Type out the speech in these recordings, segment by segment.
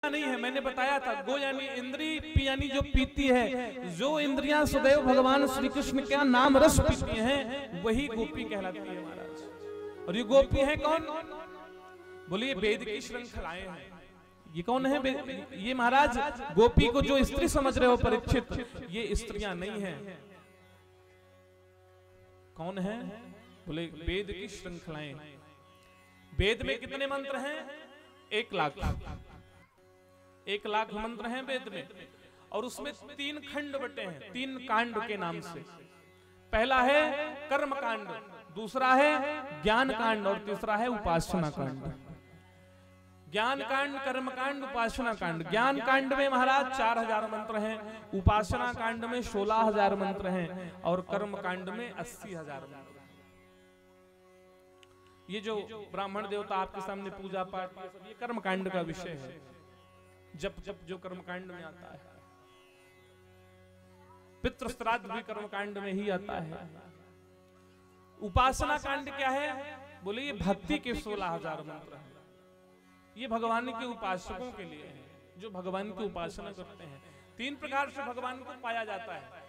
नहीं है, मैंने बताया था। गो यानी इंद्री, पी यानी जो पीती है। जो इंद्रियां सदैव भगवान श्री कृष्ण का नाम रस पीती हैं, वही गोपी कहलाती है महाराज। और ये गोपी है कौन? बोलिए वेद की श्रृंखलाएं हैं। ये कौन है? ये महाराज गोपी को जो स्त्री समझ रहे हो परीक्षित, ये स्त्रियां नहीं है। कौन है? बोले वेद की श्रृंखलाएं। वेद में कितने मंत्र हैं? 1 लाख। 1 लाख मंत्र हैं वेद में, और उसमें 3 खंड बटे हैं, 3 कांड के नाम से। पहला है कर्म कांड, दूसरा है ज्ञान कांड, और तीसरा है उपासना कांड। ज्ञान कांड, कर्म कांड, उपासना कांड। ज्ञान कांड में महाराज 4000 मंत्र हैं, उपासना कांड में 16000 मंत्र हैं, और कर्म कांड में 80000 मंत्र। ये जो ब्राह्मण देवता आपके सामने पूजा पाठ, ये कर्म कांड का विषय है। जब जो कर्म कांड में आता है, पितृ श्राद्ध भी कर्म कांड में ही आता है। उपासना कांड क्या है? बोले ये भक्ति के 16000 मंत्र हैं। ये भगवान के उपासकों के लिए है, जो भगवान की उपासना करते हैं। 3 प्रकार से भगवान को पाया जाता है।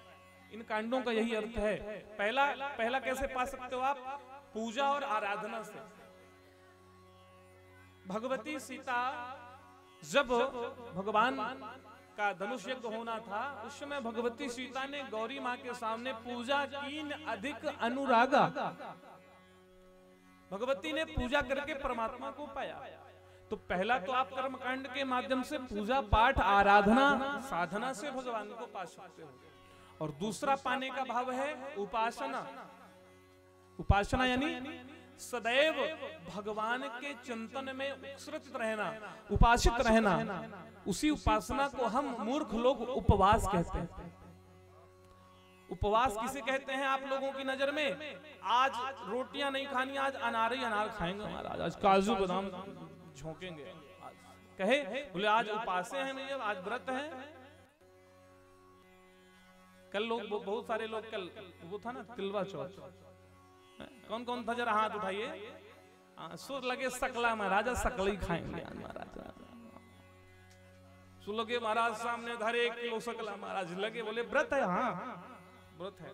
इन कांडों का यही अर्थ है। पहला कैसे पा सकते हो आप? पूजा और आराधना से। भगवती सीता, जब भगवान का धनुष यज्ञ होना था, उस समय भगवती सीता ने गौरी मां के सामने पूजा कीन अधिक अनुरागा। भगवती ने पूजा करके परमात्मा को पाया। तो पहला तो आप कर्मकांड के माध्यम से पूजा पाठ आराधना साधना से भगवान को पा सकते हो, और दूसरा पाने का भाव है उपासना। उपासना यानी सदैव भगवान के चिंतन में उत्सृत रहना, उपासित रहना। उसी उपासना को हम मूर्ख लोग उपवास कहते हैं। उपवास किसे कहते हैं आप लोगों की नजर में? आज रोटियां नहीं खानी, आज अनार ही अनार खाएंगे महाराज, आज काजू बादाम झोंकेंगे। कहे बोले आज उपासे हैं भैया, आज व्रत है। कल लोग, बहुत सारे लोग, कल वो था ना तिलवा चौथ, कौन कौन था जरा हाथ उठाइए। सुर लगे सकला महाराजा, सकल ही खाएंगे महाराज। सुर लगे महाराज सामने धरे 1 किलो सकला, महाराज लगे बोले व्रत है। हाँ व्रत है,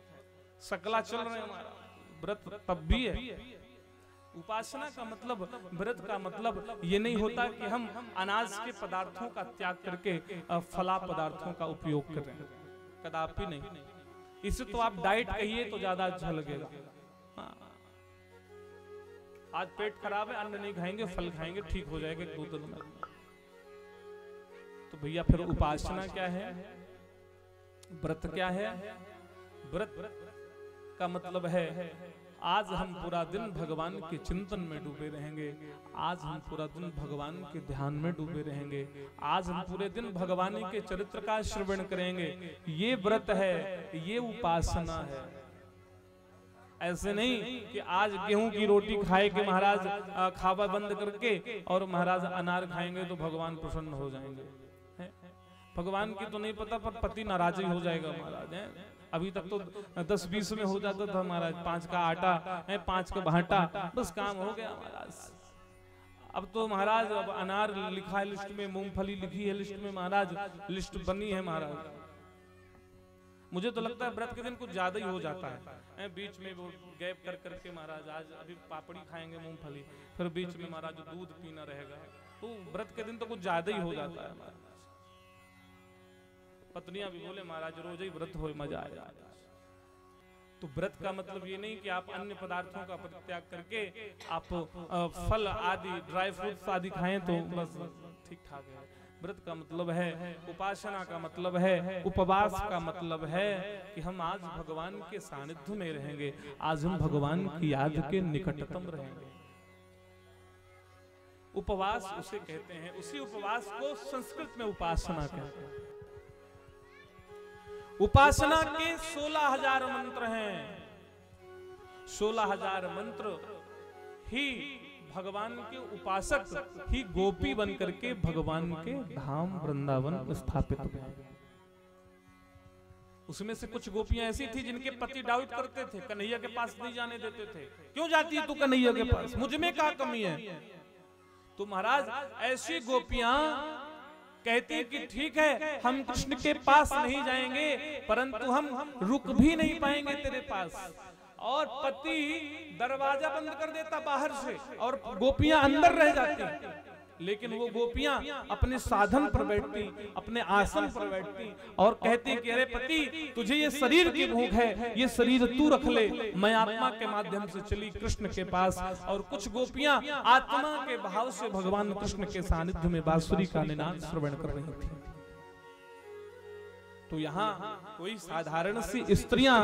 सकला चल रहे हैं महाराज, व्रत तब भी है। उपासना का मतलब, व्रत का मतलब ये नहीं होता कि हम अनाज के पदार्थों का त्याग करके फला पदार्थों का उपयोग करें, कदापि नहीं। इसे तो आप डाइट कहिए तो ज्यादा अच्छा लगेगा। आज पेट खराब है, अन्न नहीं खाएंगे, फल खाएंगे, ठीक हो जाएगा 2 दिन में। तो भैया फिर उपासना क्या है? व्रत क्या है? व्रत का मतलब है आज हम पूरा दिन भगवान के चिंतन में डूबे रहेंगे, आज हम पूरा दिन भगवान के ध्यान में डूबे रहेंगे, आज हम पूरे दिन भगवान के चरित्र का श्रवण करेंगे। ये व्रत है, ये उपासना है। ऐसे नहीं कि आज गेहूं की रोटी खाए के महाराज खावा बंद करके और महाराज अनार खाएंगे तो भगवान प्रसन्न हो जाएंगे। भगवान की तो नहीं पता, पर पति नाराज ही हो जाएगा महाराज। अभी तक तो 10-20 में हो जाता था महाराज, 5 का आटा है, 5 का भाटा, बस काम हो गया महाराज। अब तो महाराज अब अनार लिखा है लिस्ट में, मूंगफली लिखी है लिस्ट में महाराज, लिस्ट बनी है महाराज। मुझे तो लगता है व्रत के दिन कुछ ज्यादा ही हो जाता है। बीच में वो गैप कर करके महाराज, आज अभी पापड़ी खाएंगे मूंगफली, फिर बीच में महाराज दूध पीना रहेगा, तो व्रत के दिन तो कुछ ज्यादा ही हो जाता है महाराज। पत्नियां भी बोले महाराज रोज ही व्रत हो, मजा आ जाए। तो व्रत का मतलब ये नहीं कि आप अन्य पदार्थों का परित्याग करके आप फल आदि, ड्राई फ्रूट्स आदि खाएं तो बस ठीक ठाक है। व्रत का मतलब है, उपासना का मतलब है, उपवास का मतलब है कि हम आज भगवान के सानिध्य में रहेंगे, आज हम भगवान की याद के निकटतम रहेंगे। उपवास उसे कहते हैं, उसी उपवास को संस्कृत में उपासना कहते हैं। उपासना के 16,000 मंत्र हैं। 16,000 मंत्र ही भगवान के उपासक ही गोपी बन करके भगवान के धाम वृंदावन स्थापित हुए। उसमें से कुछ गोपियां ऐसी थी जिनके पति डाउट करते थे, कन्हैया के पास नहीं जाने देते थे। क्यों जाती है तू कन्हैया के पास, मुझ में क्या कमी है? तो महाराज ऐसी गोपियां कहती कि ठीक है हम कृष्ण के पास नहीं जाएंगे, परंतु हम रुक भी नहीं पाएंगे तेरे पास। और पति दरवाजा बंद कर देता बाहर से और गोपियां अंदर रह जाती, लेकिन वो गोपियां अपने साधन पर बैठती, अपने आसन पर बैठती और कहती कि अरे पति, तुझे ये शरीर की भूख है, ये शरीर तू रख ले, मैं आत्मा के माध्यम से चली कृष्ण के पास। और कुछ गोपियां आत्मा के भाव से भगवान कृष्ण के सानिध्य में बांसुरी का निनाद श्रवण कर रही थी। तो यहाँ कोई साधारण सी स्त्रियां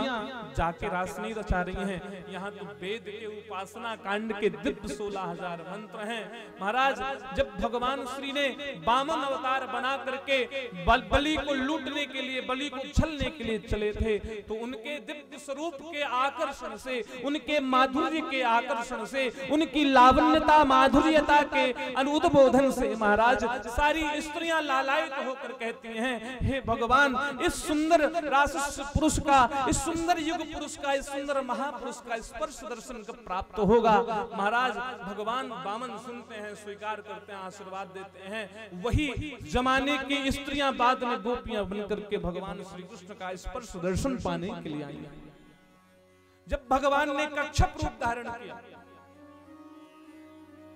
जाके रास नहीं रचा रही हैं, यहाँ तो वेद के उपासना कांड के दिव्य 16,000 मंत्र हैं। महाराज जब भगवान श्री ने वामन अवतार बना करके बलि को लूटने के लिए, बलि को छलने के लिए चले थे, तो उनके दिव्य स्वरूप के आकर्षण से, उनके माधुर्य के आकर्षण से, उनकी लावण्यता माधुर्यता के अनुद्बोधन से महाराज सारी स्त्रियां लालायित होकर कहती हैं, हे भगवान, इस सुंदर रास पुरुष का, इस सुंदर युग पुरुष का, इस सुंदर महापुरुष का स्पर्श दर्शन कब प्राप्त होगा। महाराज भगवान वामन सुनते हैं, स्वीकार करते हैं, आशीर्वाद देते हैं। वही जमाने की स्त्रियां बाद में गोपियां बनकर के भगवान श्री कृष्ण का स्पर्श दर्शन पाने के लिए आई। जब भगवान ने कच्छप रूप धारण किया,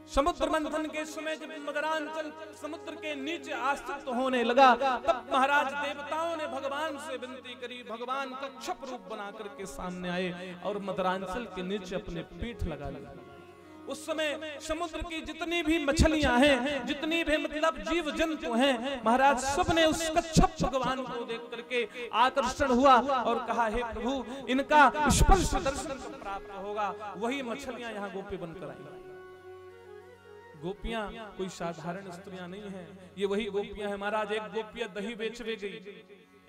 समुद्र मंथन के समय जब मदरांचल समुद्र के नीचे अस्तित्व होने लगा, तब महाराज देवताओं ने भगवान से विनती करी, भगवान कच्छप रूप बना करके सामने आए और मदरांचल के नीचे अपने पीठ लगा लिया। उस समय समुद्र की जितनी भी मछलियां हैं, जितनी भी मतलब जीव जंतु हैं, महाराज सब ने उस कच्छप भगवान को देख करके आकर्षण हुआ और कहा, हे प्रभु, इनका स्पर्श दर्शन प्राप्त होगा। वही मछलियां यहाँ गोपी बनकर आई। गोपियां कोई साधारण स्त्रियां नहीं हैं, ये वही गोपियां हैं। महाराज एक गोपियां दही बेचने गई,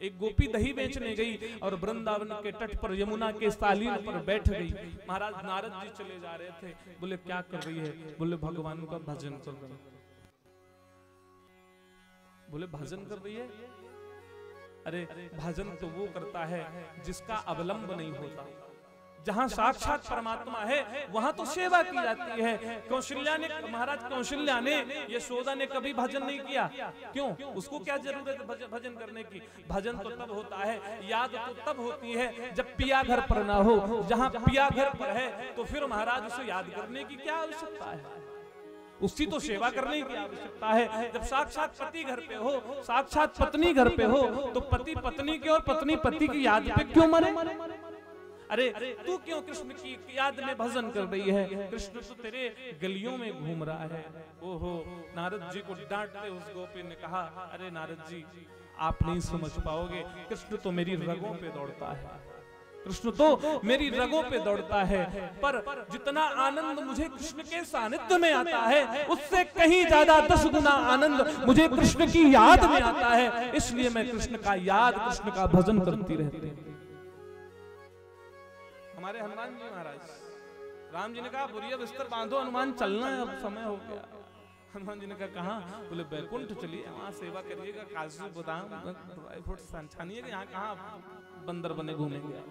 एक गोपी दही बेचने गई और वृंदावन के तट पर यमुना के सालीन पर बैठ गई। महाराज नारद जी चले जा रहे थे, बोले क्या कर रही है? बोले भगवान का भजन कर रही है। बोले भजन कर रही है? अरे भजन तो वो करता है जिसका अवलंब नहीं होता। जहां साक्षात परमात्मा है वहां तो सेवा की जाती है। कौशल्या ने, महाराज कौशल्या ने, यशोदा ने कभी भजन नहीं किया, क्यों? उसको क्या जरूरत है भजन करने की? भजन तो तब होता है, याद तो तब होती है जब पिया घर पर ना हो। जहां पिया घर पर है तो फिर महाराज उसे याद करने की क्या आवश्यकता है? उसकी तो सेवा करने की आवश्यकता है। जब साक्षात पति घर पे हो, साक्षात पत्नी घर पे हो, तो पति पत्नी की और पत्नी पति की याद पे क्यों मरे? अरे तू क्यों कृष्ण की याद में भजन कर रही है? कृष्ण तो तेरे गलियों में घूम रहा है। ओहो, नारद जी को डांटते उस गोपी ने कहा, अरे नारद जी, आप नहीं समझ पाओगे, कृष्ण तो मेरी रगों पे दौड़ता है, कृष्ण तो मेरी रगों पे दौड़ता है, पर जितना आनंद मुझे कृष्ण के सानिध्य में आता है, उससे कहीं ज्यादा 10 गुना आनंद मुझे कृष्ण की याद में आता है। इसलिए मैं कृष्ण का याद, कृष्ण का भजन करती रहती हूँ। हमारे हनुमान जी महाराज, राम जी ने कहा बुरिया बिस्तर बांधो, हनुमान चलना है, अब समय हो गया। हनुमान जी ने कहा कहाँ? बोले बैकुंठ चलिए, वहाँ सेवा करिएगा, काजू बादाम ड्राई फ्रूट छानिएगा, यहाँ कहाँ बंदर बने घूमेंगे।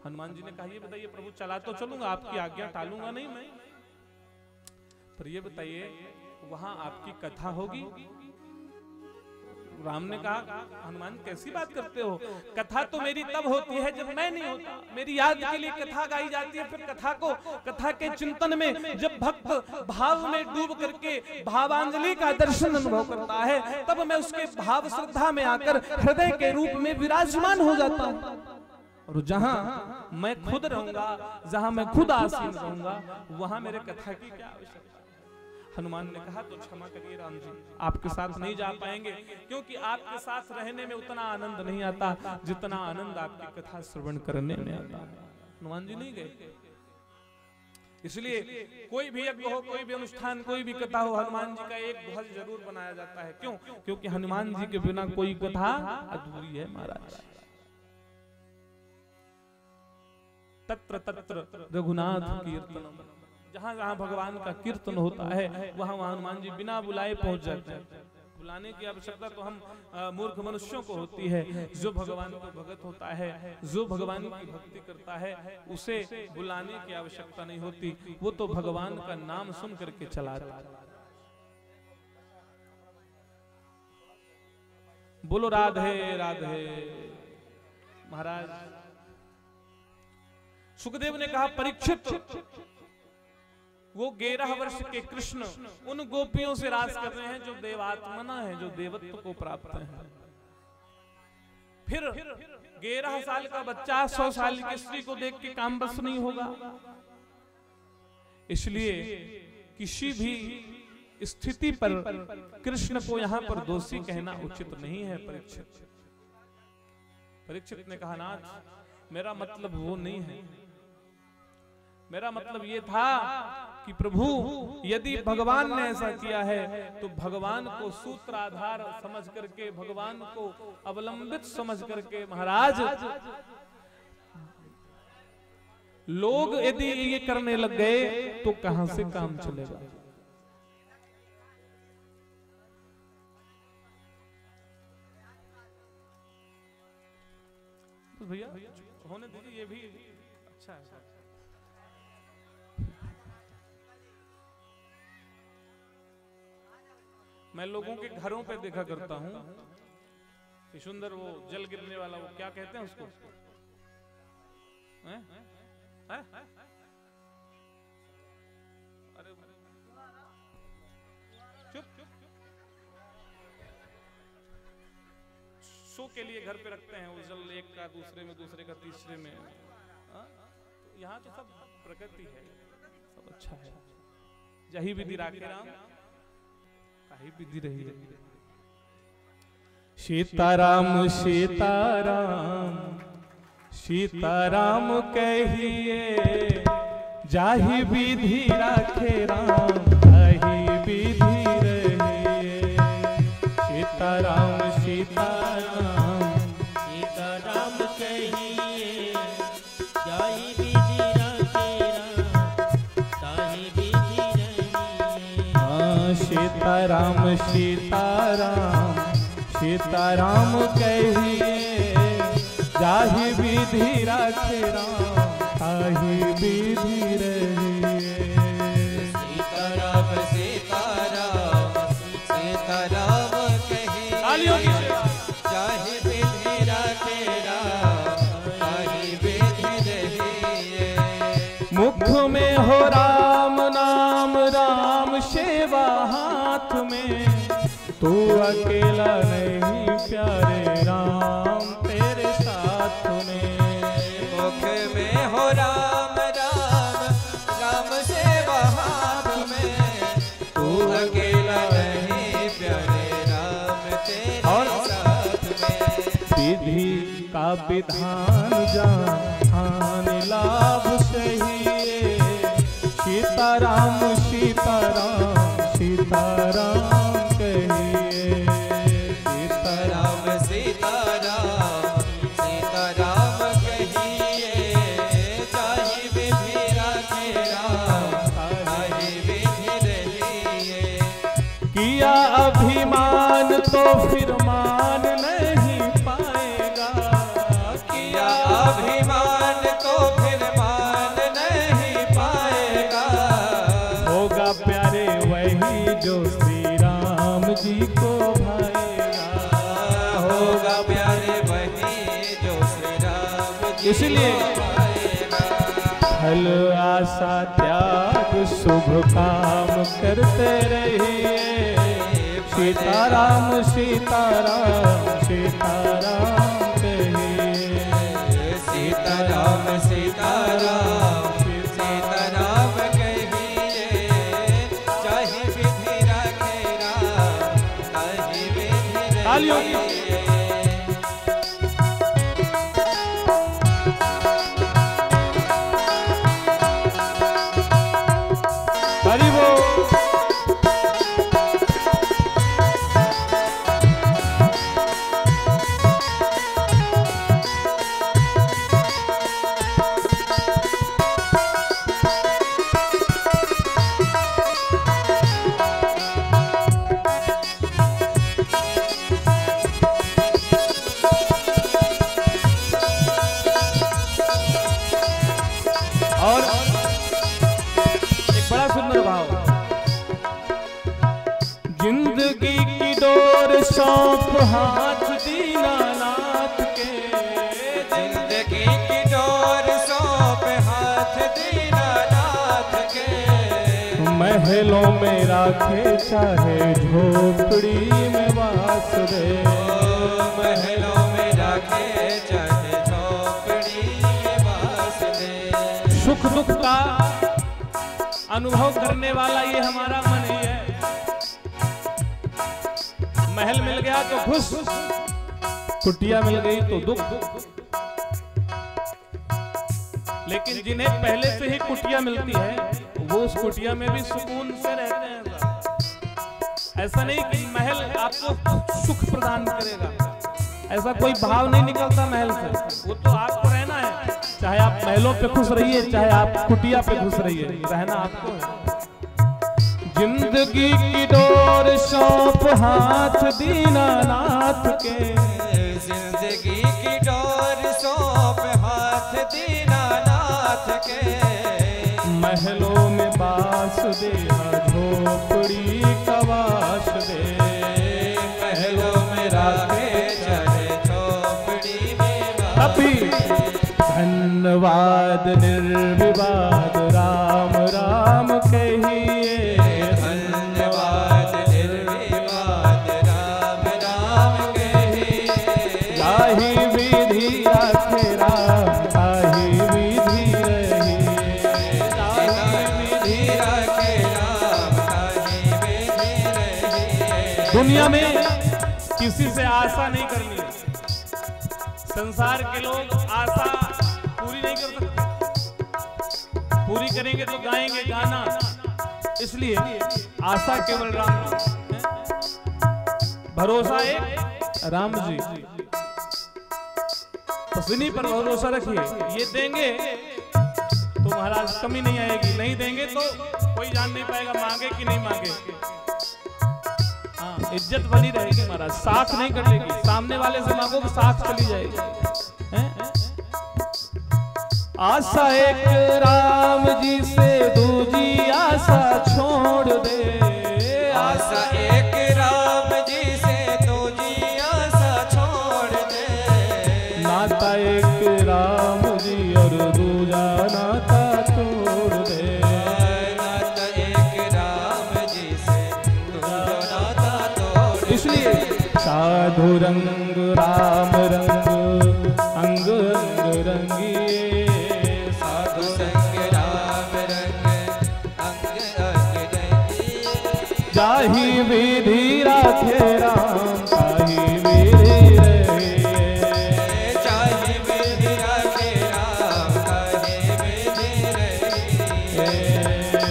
हनुमान जी ने कहा ये बताइए प्रभु, चला तो चलूंगा, आपकी आज्ञा टालूंगा नहीं मैं, पर ये बताइए वहां आपकी कथा होगी? राम ने कहा, हनुमान कैसी बात करते हो? कथा तो मेरी तब होती है जब मैं नहीं होता, मेरी याद के लिए कथा गाई जाती है। फिर कथा के चिंतन में जब भक्त भाव में डूब करके भावांजलि का दर्शन अनुभव करता है, तब मैं उसके भाव श्रद्धा में आकर हृदय के रूप में विराजमान हो जाता हूँ। और जहां मैं खुद रहूंगा, जहां मैं खुद आसीन रहूंगा, वहां मेरे कथा की क्या आवश्यकता? हनुमान ने कहा तो क्षमा करिए राम जी, आपके साथ नहीं जा पाएंगे, क्योंकि आपके साथ रहने में उतना आनंद नहीं आता जितना आनंद आपकी कथा श्रवण करने में आता है। हनुमान जी नहीं गए। इसलिए कोई भी यज्ञ हो, कोई भी अनुष्ठान, कोई भी कथा हो, हनुमान जी का एक ध्वज जरूर बनाया जाता है। क्यों? क्योंकि हनुमान जी के बिना कोई कथा अधूरी है महाराज। तत्र तत्र रघुनाथ कीर्तनम, जहां जहां भगवान का कीर्तन होता है वहां वहां हनुमान जी बिना बुलाए पहुंच जाते हैं। बुलाने की आवश्यकता तो हम मूर्ख मनुष्यों को होती है। जो भगवान को भगत होता है, जो भगवान की भक्ति करता है, उसे बुलाने की आवश्यकता नहीं होती, वो तो भगवान का नाम सुन करके चला आता है। बोलो राधे राधे। महाराज सुखदेव ने कहा, परीक्षित, वो 11 वर्ष के कृष्ण उन गोपियों से रास कर रहे हैं जो देवात्मना है, जो देवत्व को प्राप्त है। फिर 11 साल का बच्चा 100 साल की स्त्री को देख के काम बस नहीं होगा। इसलिए किसी भी स्थिति पर कृष्ण को यहां पर दोषी कहना उचित नहीं है। परीक्षित ने कहा, नाथ मेरा मतलब वो नहीं है, मेरा मतलब ये था कि प्रभु यदि भगवान ने ऐसा किया है तो भगवान को सूत्राधार समझ करके, भगवान को अवलंबित समझ करके महाराज लोग यदि ये करने लग गए तो कहां से काम चलेगा। तो भैया होने दीजिए, ये भी अच्छा है। मैं लोगों के घरों पे देखा करता हूं कि सुंदर वो जल गिरने वाला, वो क्या कहते हैं उसको, अरे चुप, शो के लिए घर पे रखते हैं वो जल, एक का दूसरे में, दूसरे का तीसरे में। तो यहाँ तो सब प्रकृति है, सब अच्छा है। जही विधि राखे राम, काही विधि रही। सीताराम सीताराम सीताराम कहिए, जाहि विधि राखे राम, ताहि विधि रहिए। सीताराम सीताराम सीताराम कहिए, जाहि विधि राखे राम, ताहि विधि रहिए। हाँ, सीताराम सीताराम सीताराम कहिए, जाहि विधि राखे राम, ताहि विधि रहिए। सीताराम सीताराम सीताराम कहिए, जाहि विधि राखे राम, ताहि विधि रहिए। मुख में हो राम नाम, राम सेवा हाथ में, तू अकेला नहीं प्यारे राम तेरे साथ में। मुख में हो राम राम, राम सेवा हाथ में, तू अकेला नहीं प्यारे राम तेरे साथ में। विधि का विधान जान लाभ सही, सीताराम सीताराम सीताराम कहिए। सीताराम सीताराम सीताराम कहिए, जाहि विधि राखे राम, ताहि विधि रहिए। किया अभिमान तो फिर मान नहीं पाएगा, किया अभिमान तो फिर मान नहीं पाएगा। होगा प्यारे वही जो श्री राम जी को भाएगा। होगा प्यारे वही जो श्री राम जी इसलिए को भाएगा। फल आशा त्याग शुभ काम करते रहिए। सीताराम सीताराम सीताराम कहिए। सीताराम सीताराम सीताराम कहिए, चाहे विधि राखे राम, ताहि विधि रहिए। हरि बोल। और एक बड़ा सुंदर भाव, जिंदगी की डोर सौंप हाथ महलों में राखे चाहे झोपड़ी में वास दे, महलों में राखे चाहे झोपड़ी में वास दे। सुख दुख का अनुभव करने वाला ये हमारा मन ही है। महल मिल गया तो खुश, कुटिया मिल गई तो दुख। लेकिन जिन्हें पहले से ही कुटिया मिलती है वो उस कुटिया में भी सुकून से रहते हैं। ऐसा नहीं कि महल आपको सुख प्रदान करेगा, ऐसा कोई भाव नहीं निकलता महल से। वो तो आपको रहना है, चाहे आप महलों पे खुश रहिए चाहे आप कुटिया पे खुश रहिए, रहना आपको है। जिंदगी की डोर सौंप हाथ दीनानाथ के, जिंदगी की डोर सौंप हाथ दीनानाथ के। महलों में बास दे झोपड़ी का वास दे, महलों में राखे चाहे झोपड़ी में वास दे। धन्यवाद निर्विवाद राम राम कहिए, धन्यवाद निर्विवाद राम राम कहिए। ताहि विधि राखे राम ताहि विधि रहिए, ताहि विधि राखे राम ताहि विधि रहिए। दुनिया में किसी से आशा नहीं करनी है। संसार के लोग आशा पूरी नहीं कर सकते, पूरी करेंगे तो गाएंगे गाना। इसलिए आशा केवल राम है, भरोसा एक राम जी। पसनी पर भरोसा रखिए, ये देंगे तो महाराज कमी नहीं आएगी, नहीं देंगे तो कोई जान नहीं पाएगा मांगे कि नहीं मांगे। हाँ, इज्जत बनी रहेगी महाराज, साख नहीं कटेगी। सामने वाले से मांगो तो साख चली जाएगी। आशा एक राम जी से दूजी आशा छोड़ दे, आशा एक राम जी से दूजी आशा छोड़ दे। नाता एक राम जी और दूजा नाता तोड़ दे, नाता एक राम जी से दूजा नाता तोड़ दे। इसलिए साधु रंग राम रंग अंग अंग रंगिए, साधु संग राम रंग अंग अंग रंगिए। जाहि विधि राखे राम ताहि विधि रहिए, चाहे विधि राखे राम ताहि विधि रहिए।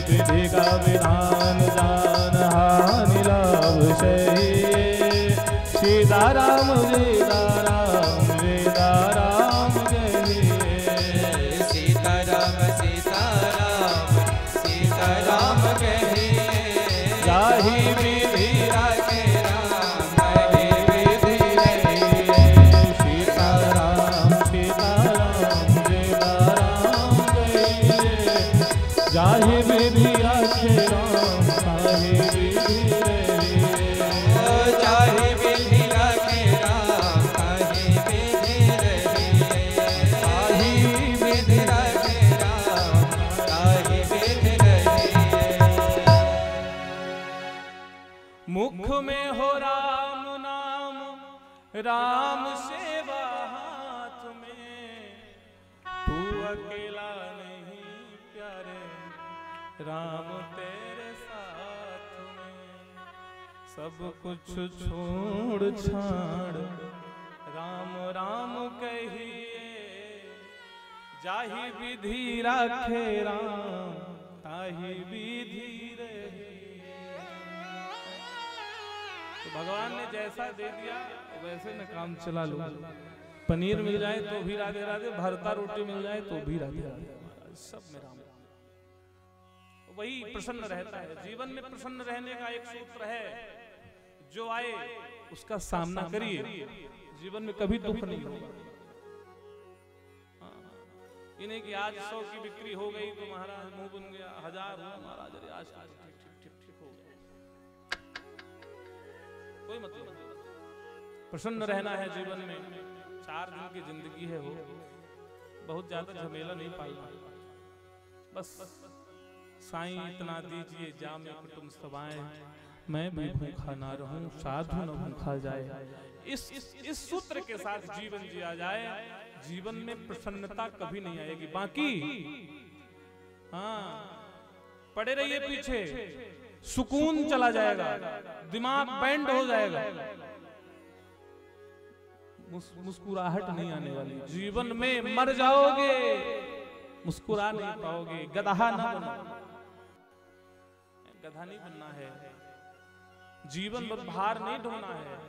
विधि का विधान जान हानि लाभ सहिए। सीताराम सीताराम सीताराम कहिए, सीताराम सीताराम सीताराम कहिए। जाहि विधि राखे राम ताहि विधि रहिए। सीताराम सीताराम सीताराम कहिए, जाहि विधि राखे राम ताहि विधि रहिए। चाहे विधि राखे राम ताहि विधि रहिए। ताहि विधि राखे राम ताहि विधि रहिए। मुख में हो राम नाम राम सेवा हाथ में, तू अकेला नहीं प्यारे राम तेरे साथ में। सब कुछ छोड़ छाड़ राम राम कहिए, जाहि विधि राखे राम ताहि विधि रहिए। तो भगवान ने जैसा दे दिया वैसे न काम चला लो। पनीर मिल जाए तो भी राधे राधे, भरता रोटी मिल जाए तो भी राधे राधे, सब में राम। वही प्रसन्न रहता है। जीवन में प्रसन्न रहने का एक सूत्र है, जो आए उसका सामना करिए, जीवन में कभी दुख नहीं होगा। ये नहीं कि आज 100 की बिक्री हो गई तो महाराज मुंह बन गया, 1000 हुआ महाराज अरे आज ठीक हो गया, कोई मतलब नहीं। प्रसन्न रहना है जीवन में। 4 दिन की जिंदगी है, हो बहुत ज्यादा झमेला नहीं पालना, बस साईं इतना दीजिए जामे कुटुम सवाएं, मैं भी भूखा ना रहूं साधु न भूखा जाए। इस सूत्र के साथ जीवन जिया जाए, जीवन में प्रसन्नता कभी नहीं आएगी। बाकी हाँ पड़े रहिए पीछे, सुकून चला जाएगा, दिमाग बैंड हो जाएगा, मुस्कुराहट नहीं आने वाली। जीवन में मर जाओगे, मुस्कुरा नहीं पाओगे। गधा ना बनो, गधा नहीं बनना है। जीवन पर भार नहीं ढोना है।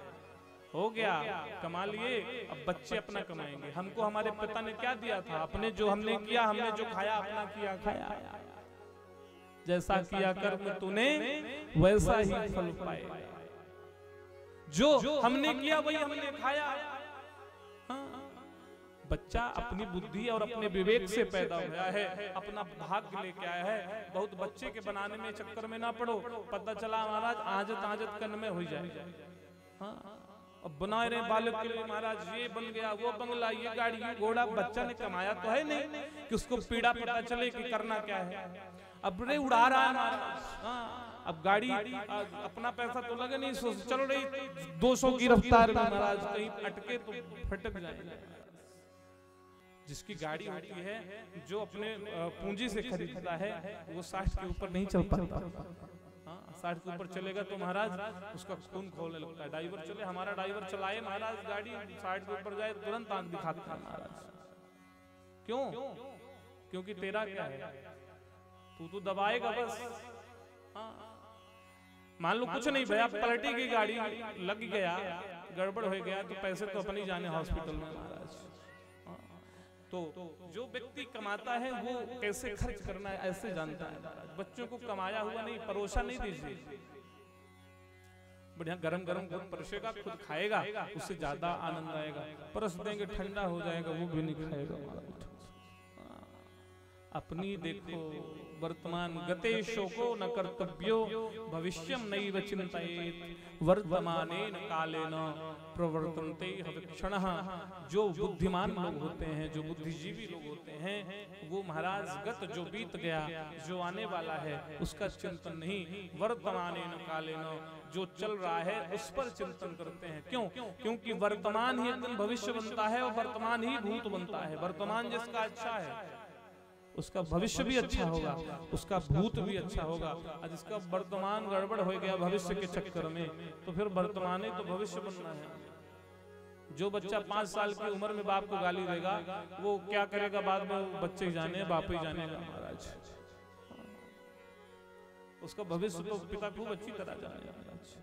हो गया, कमा लिए, अब बच्चे अपना कमाएंगे। हमको हमारे पिता ने क्या दिया था? अपने जो हमने किया, हमने जो खाया अपना किया खाया। जैसा किया कर्म तूने वैसा ही फल पाएगा। जो हमने किया वही हमने खाया। हाँ। बच्चा अपनी बुद्धि और अपने विवेक से पैदा हुआ है, अपना भाग्य लेके आया है। बहुत बच्चे के बनाने में चक्कर में ना पड़ो, पता चला महाराज आजत आजत कन में हो जाए। हाँ, अब बना रहे बालक के लिए महाराज ये बन गया, वो बंगला, ये गाड़ी, ये घोड़ा। बच्चा ने कमाया तो है नहीं कि उसको पीड़ा पता चले कि करना क्या है। अब रे उड़ा रहा है महाराज। हाँ, अब गाड़ी अपना पैसा तो लगे नहीं, चल रही 200 की रफ्तार में महाराज, कहीं अटके तो फटक जाएगा। जिसकी गाड़ी होती है, जो अपने पूंजी से खरीदता है, वो 60 के ऊपर नहीं चल पाता। हाँ, 60 के ऊपर चलेगा तो महाराज उसका खून खोलने लगता है। ड्राइवर चले, हमारा ड्राइवर चलाए महाराज गाड़ी, 60 के ऊपर जाए तुरंत आंख दिखाता है महाराज। क्यों? क्योंकि तेरा क्या है, तू तो दबाएगा बस। हाँ, मान लो कुछ नहीं भैया, पलटी की गाड़ी, लग गया, गड़बड़ हो गया, तो पैसे तो अपनी जाने हॉस्पिटल में महाराज। तो जो व्यक्ति कमाता है वो कैसे खर्च करना है ऐसे जानता है। बच्चों को कमाया हुआ नहीं, परोसा नहीं दीजिए। बढ़िया गरम गरम खुद परोसेगा, खुद खाएगा, उससे ज्यादा आनंद आएगा। परस देंगे ठंडा हो जाएगा, वो भी नहीं खाएगा। अपनी देखो वर्तमान गते शोको न कर्तव्यो भविष्यम नैव चिंतयेत् वर्तमानेन कालेन प्रवर्तन्ते हविक्षणः। जो बुद्धिमान लोग होते हैं, जो बुद्धिजीवी लोग होते हैं, वो महाराज गत जो बीत गया, जो आने वाला है, उसका चिंतन नहीं, वर्तमानेन कालेन जो चल रहा है उस पर चिंतन करते हैं। क्यों? क्योंकि वर्तमान ही एक दिन भविष्य बनता है और वर्तमान ही भूत बनता है। वर्तमान जिसका अच्छा है उसका भविष्य भी अच्छा होगा, उसका भूत भी अच्छा होगा। और जिसका वर्तमान गड़बड़ हो गया भविष्य के चक्कर में, तो फिर वर्तमान ही तो भविष्य बनना है। जो बच्चा 5 साल की उम्र में बाप को गाली देगा, वो क्या करेगा बाद में बच्चे ही जाने, बाप ही जानेगा महाराज। उसका भविष्य तो पिता खूब अच्छी तरह जानेगा महाराज।